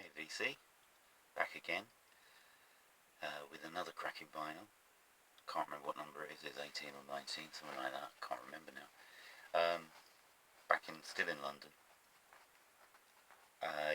Hi VC, back again with another cracking vinyl. Can't remember what number it is. It's 18 or 19, something like that. Can't remember now. Still in London.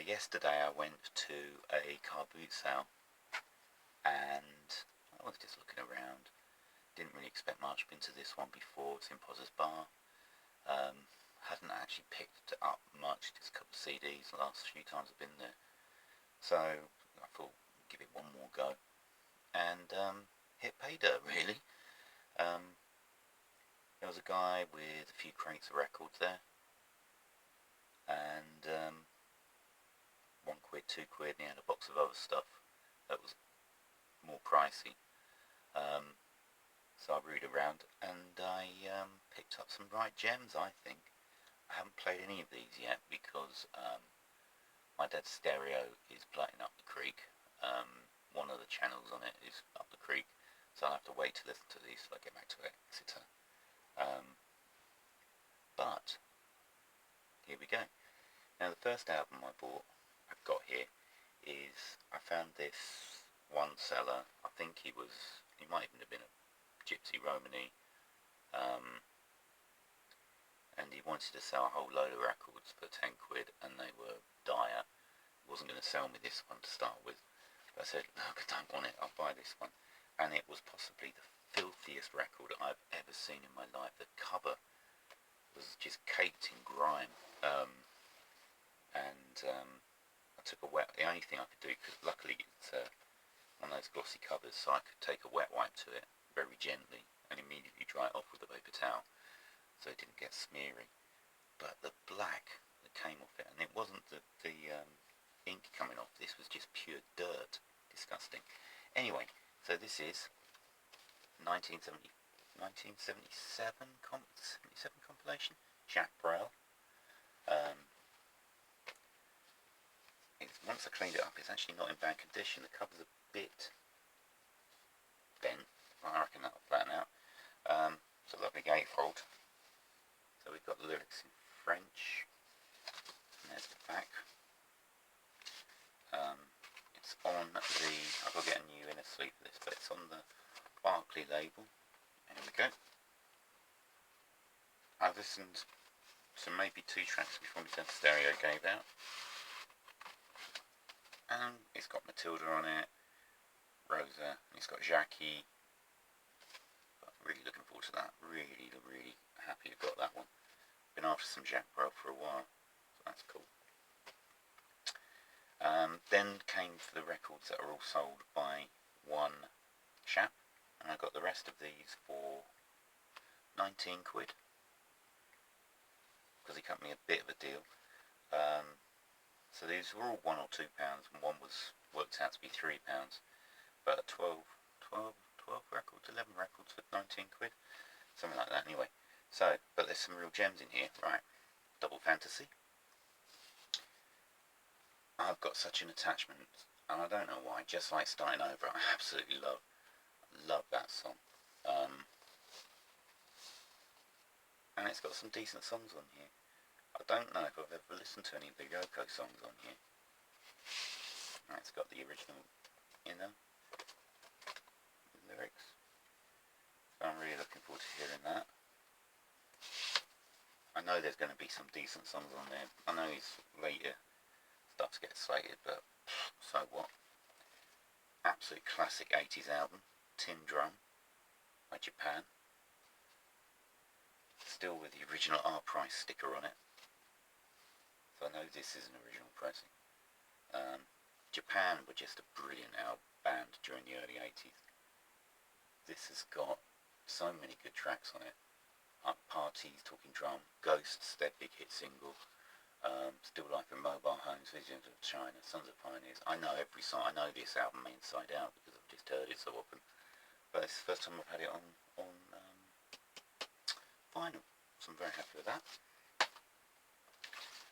Yesterday I went to a car boot sale and I was just looking around. Didn't really expect much. Been to this one before. It's in Potter's Bar. Hadn't actually picked up much. Just a couple of CDs the last few times I've been there. So I thought, give it one more go, and hit pay dirt really. There was a guy with a few crates of records there, and £1, £2, and he had a box of other stuff that was more pricey. So I rooted around and I picked up some right gems, I think. I haven't played any of these yet because my dad's stereo is playing up the creek. One of the channels on it is up the creek, so I'll have to wait to listen to these till I get back to Exeter. But here we go. Now the first album I've got here is, I found this one seller. I think he might even have been a Gypsy Romany, and he wanted to sell a whole load of records for 10 quid, and they were dire. He wasn't going to sell me this one to start with, but I said, look, I don't want it, I'll buy this one. And it was possibly the filthiest record I've ever seen in my life. The cover was just caked in grime, and I took a wet, the only thing I could do, because luckily it's one of those glossy covers, so I could take a wet wipe to it very gently and immediately dry it off with a paper towel so it didn't get smeary. But the black that came off it, and it wasn't the ink coming off, this was just pure dirt. Disgusting. Anyway, so this is 1977 compilation, Jack Brel. Once I cleaned it up, it's actually not in bad condition. The cover's a bit bent. I reckon that'll flatten out. It's a lovely gatefold. So we've got the lyrics in French. And there's the back. It's on the, I've got to get a new inner sleeve for this, but it's on the Barclay label. Here we go. I've listened to maybe 2 tracks before my dad's stereo gave out. And it's got Matilda on it, Rosa, and it's got Jackie. But I'm really looking forward to that. Really, really happy I've got that one. Been after some Jack Brel for a while, so that's cool. Then came for the records that are all sold by one chap, and I got the rest of these for 19 quid, because he cut me a bit of a deal. So these were all £1 or £2, and one was worked out to be £3, but 12 records, 11 records for 19 quid, something like that anyway. So, but there's some real gems in here. Right, Double Fantasy. I've got such an attachment, and I don't know why, Just Like Starting Over, I absolutely love that song. And it's got some decent songs on here. I don't know if I've ever listened to any of the Yoko songs on here. It's got the original inner lyrics, so I'm really looking forward to hearing that. I know there's going to be some decent songs on there. I know his later stuff gets slated, but so what. Absolute classic 80s album, Tin Drum by Japan. Still with the original R Price sticker on it. So I know this is an original pressing. Japan were just a brilliant band during the early 80s. This has got so many good tracks on it. Parties, Talking Drum, Ghosts, their big hit single, Still Life in Mobile Homes, Visions of China, Sons of Pioneers. I know every song. I know this album inside out because I've just heard it so often. But it's the first time I've had it on vinyl, so I'm very happy with that.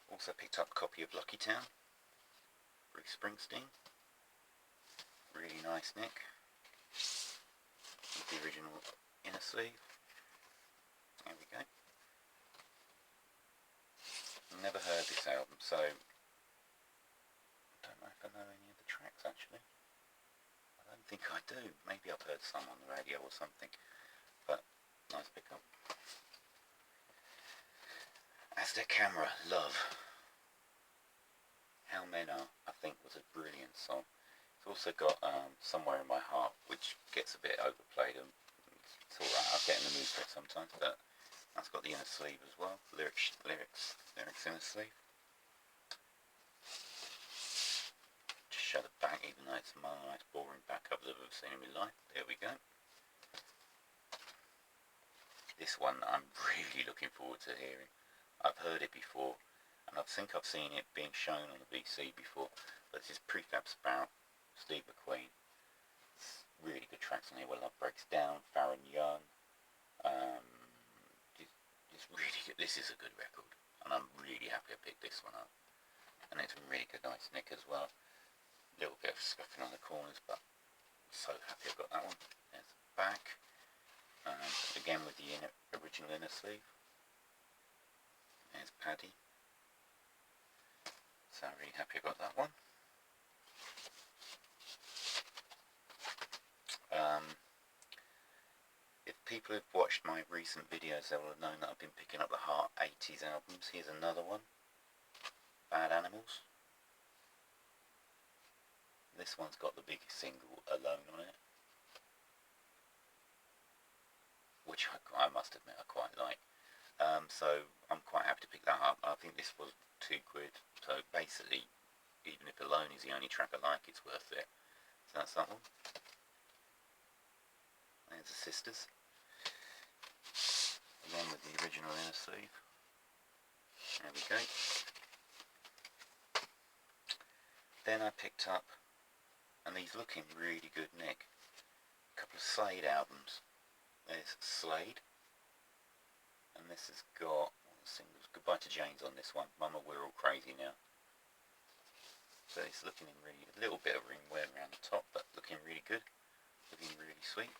Also picked up a copy of Lucky Town, Bruce Springsteen. Really nice nick. With the original inner sleeve. There we go. Never heard this album, so I don't know if I know any of the tracks actually. I don't think I do. Maybe I've heard some on the radio or something. But nice pickup. Aztec Camera, Love. How Men Are, I think, was a brilliant song. It's also got Somewhere in My Heart, which gets a bit overplayed, and it's alright, I get in the mood for it sometimes, but that's got the inner sleeve as well, lyrics inner sleeve. Just show the back, even though it's my nice boring back cover that I've ever seen in my life. There we go. This one I'm really looking forward to hearing. I've heard it before, and I think I've seen it being shown on the BBC before, but this is Prefab Sprout, Steve McQueen. It's really good tracks on here where Love Breaks Down, Farron Young. It's really good. This is a good record, and I'm really happy I picked this one up. And it's a really good, nice nick as well. A little bit of scuffing on the corners, but I'm so happy I got that one. There's the back, again with the original inner sleeve. There's Paddy. So I'm really happy I got that one. If people have watched my recent videos, they will have known that I've been picking up the Heart 80s albums. Here's another one. Bad Animals. This one's got the biggest single, Alone, on it, which I must admit I quite like. So I'm quite happy to pick that up. I think this was £2, so basically, even if Alone is the only track I like, it's worth it. So that's that one. There's the Sisters, again with the original inner sleeve. There we go. Then I picked up, and these look in really good nick, a couple of Slade albums. There's Slade, and this has got singles. Goodbye to Jane's on this one. Mama, We're All Crazy Now. So it's looking in really, a little bit of ring wear around the top, but looking really good, looking really sweet.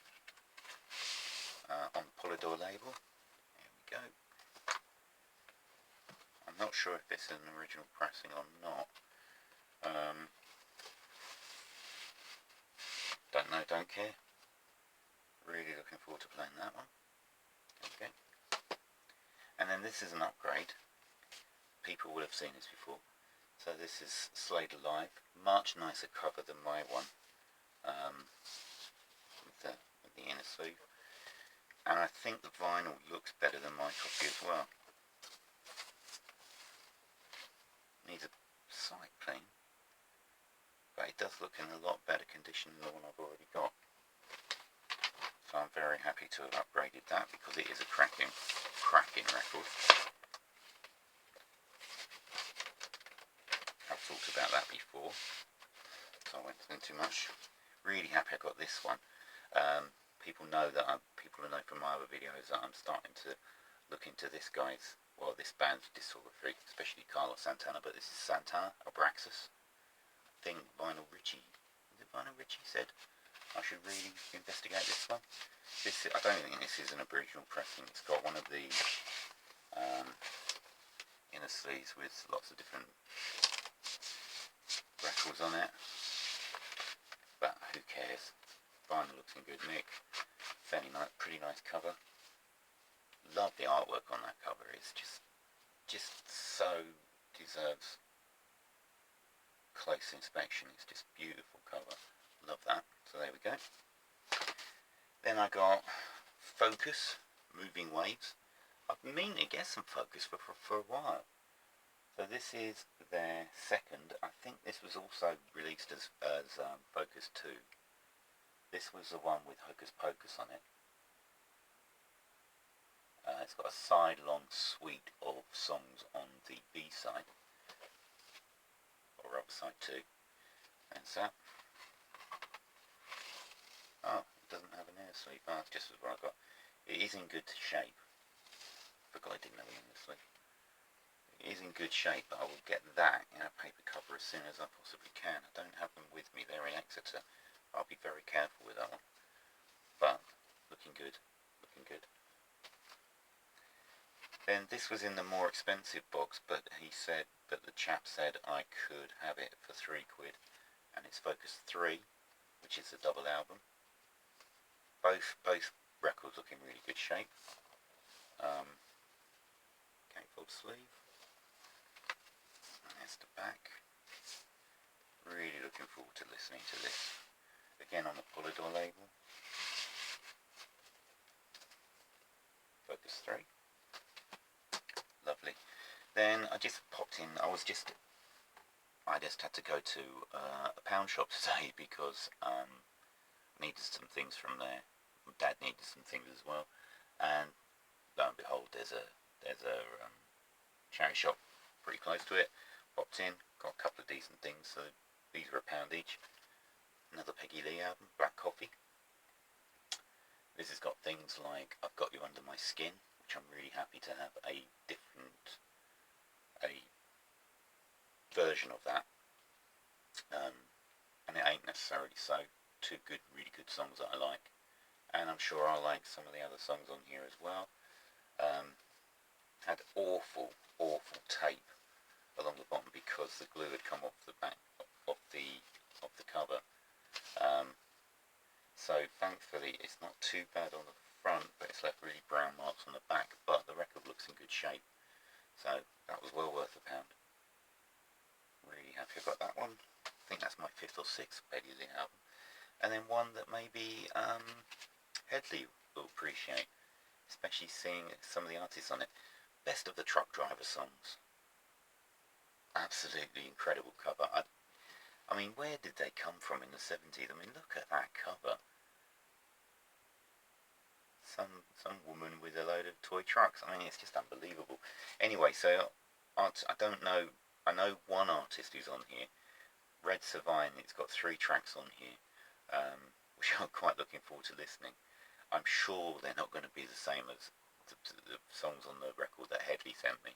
On the Polydor label. There we go. I'm not sure if it's an original pressing or not. Don't know, don't care. Really looking forward to playing that one. Okay. And then this is an upgrade. People will have seen this before. So this is Slade Alive. Much nicer cover than my one. With the inner sleeve. And I think the vinyl looks better than my copy as well. Needs a slight clean, but it does look in a lot better condition than the one I've already got. So I'm very happy to have upgraded that, because it is a cracking record. I've talked about that before, so I won't spend too much. Really happy I got this one. People know from my other videos that I'm starting to look into this band's discography, especially Carlos Santana, but this is Santana, Abraxas. I think Vinyl Richie said I should really investigate this one. I don't think this is an original pressing. It's got one of the inner sleeves with lots of different records on it, but who cares? Vinyl looks in good nick. Fairly nice, pretty nice cover. Love the artwork on that cover. It's just so deserves close inspection. It's just beautiful cover. Love that. So there we go. Then I got Focus, Moving Waves. I've been meaning to get some Focus for a while. So this is their second. I think this was also released as Focus 2. This was the one with Hocus Pocus on it. It's got a side-long suite of songs on the B-side, or rather side 2. And so, oh, it doesn't have an inner sleeve. Oh, it's just what I got. It is in good shape. Forgot I didn't have an inner sleeve. It is in good shape, but I will get that in a paper cover as soon as I possibly can. I don't have them with me. They're in Exeter. I'll be very careful with that one. But looking good. Looking good. Then this was in the more expensive box, but the chap said I could have it for £3. and it's Focus 3, which is a double album. Both records look in really good shape. Gatefold sleeve. And there's the back. Really looking forward to listening to this. Again on the Polydor label. Focus 3. Lovely. Then I just popped in, I just had to go to a pound shop today because I needed some things from there. Dad needed some things as well, and lo and behold, there's a charity shop pretty close to it. Popped in, got a couple of decent things, so these were £1 each. Another Piggy Lea album, Black Coffee. This has got things like I've Got You Under My Skin, which I'm really happy to have a version of that. And it ain't necessarily so. Two really good songs that I like, and I'm sure I'll like some of the other songs on here as well. Had awful tape along the bottom because the glue had come off the back of the cover. So thankfully it's not too bad on the front, but it's left really brown marks on the back, but the record looks in good shape, so that was well worth £1. Really happy I got that one. I think that's my 5th or 6th Piggy Lea album. And then one that maybe Headley will appreciate, especially seeing some of the artists on it. Best of the Truck Driver songs. Absolutely incredible cover. I mean, where did they come from in the 70s? I mean, look at that cover. Some woman with a load of toy trucks. I mean, it's just unbelievable. Anyway, so I don't know. I know one artist who's on here, Red Sovine. It's got 3 tracks on here, which I'm quite looking forward to listening. I'm sure they're not going to be the same as the songs on the record that Headley sent me.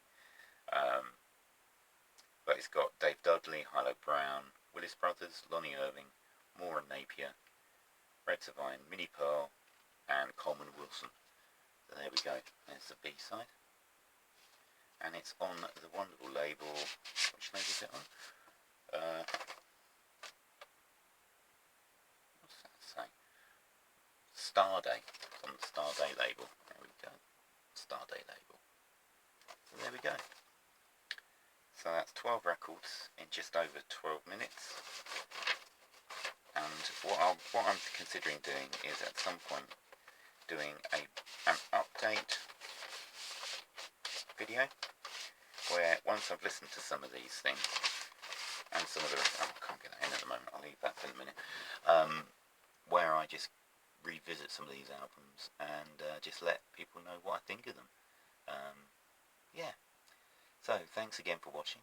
But it's got Dave Dudley, Harlow Brown, Willis Brothers, Lonnie Irving, Maura Napier, Red Sovine, Minnie Pearl, and Coleman Wilson. So there we go. There's the B-side. And it's on the wonderful label. Which label is it on? What's that say? Starday. It's on the Starday label. There we go. Starday label. So there we go. So that's 12 records in just over 12 minutes. And what I'm considering doing is at some point doing an update video where once I've listened to some of these things and some of the rest, I can't get that in at the moment, I'll leave that for a minute, where I just revisit some of these albums and just let people know what I think of them. Yeah, so thanks again for watching.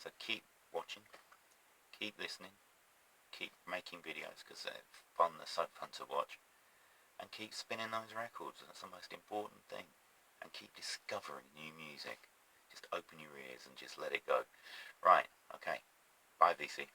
So keep watching, keep listening, keep making videos because they're so fun to watch, and keep spinning those records. That's the most important thing. And keep discovering new music. Just open your ears and just let it go. Right, okay. Bye, VC.